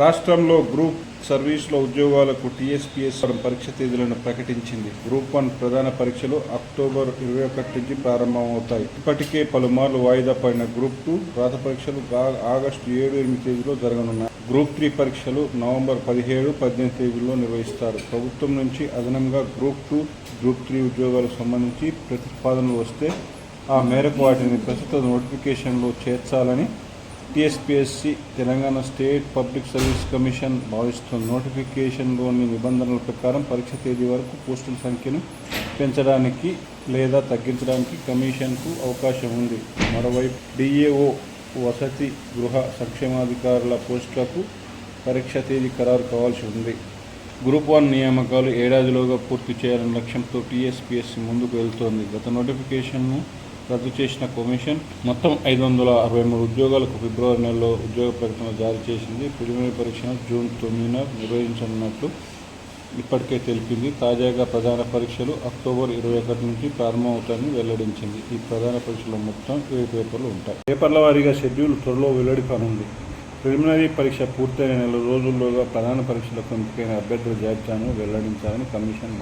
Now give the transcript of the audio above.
రాష్ట్రంలో గ్రూప్ సర్వీసుల ఉద్యోగాలకు టీఎస్పీఎస్సీ పరీక్ష తేదీలను ప్రకటించింది. గ్రూప్ 1 ప్రధాన పరీక్షలు అక్టోబర్ 21 నుంచి ప్రారంభమవుతాయి. ఇప్పటికే పలుమార్లు వాయిదా పడిన గ్రూప్ 2 రాత పరీక్షలు ఆగస్టు 7-8 తేదీలో జరగనున్నాయి. గ్రూప్ 3 పరీక్షలు నవంబర్ 17-18 తేదీల్లో నిర్వహిస్తారు. ప్రభుత్వం నుంచి అదనంగా గ్రూప్ 2, గ్రూప్ 3 ఉద్యోగాలకు సంబంధించి ప్రతిపాదనలు వస్తే ఆ మేరకు వాటిని ప్రస్తుత నోటిఫికేషన్లో చేర్చాలని TSPSC Telangana state public service commission భావిస్తుంది. నోటిఫికేషన్లోని నిబంధనల ప్రకారం పరీక్ష తేదీ వరకు పోస్టుల సంఖ్యను పెంచడానికి లేదా తగ్గించడానికి కమిషన్కు అవకాశం ఉంది. మరోవైపు డిఏఓ, వసతి గృహ సంక్షేమాధికారుల పోస్టులకు పరీక్ష తేదీ ఖరారు కావాల్సి ఉంది. గ్రూప్ 1 నియామకాలు ఏడాదిలోగా పూర్తి చేయాలనే లక్ష్యంతో టీఎస్పీఎస్సీ ముందుకు వెళ్తోంది. గత నోటిఫికేషన్ను రద్దు చేసిన కమిషన్ మొత్తం 563 ఉద్యోగాలకు ఫిబ్రవరి నెలలో ఉద్యోగ ప్రకటన జారీ చేసింది. ప్రిలిమినరీ పరీక్షను జూన్ 9న నిర్వహించనున్నట్లు ఇప్పటికే తెలిపింది. తాజాగా ప్రధాన పరీక్షలు అక్టోబర్ 21 నుంచి ప్రారంభమవుతాయని వెల్లడించింది. ఈ ప్రధాన పరీక్షలో మొత్తం 7 పేపర్లు ఉంటాయి. పేపర్ల వారీగా షెడ్యూల్ త్వరలో వెల్లడి కానుంది. ప్రిలిమినరీ పరీక్ష పూర్తయిన నెల రోజుల్లోగా ప్రధాన పరీక్షలకు ఎంపికైన అభ్యర్థుల జాబితాను వెల్లడించాలని కమిషన్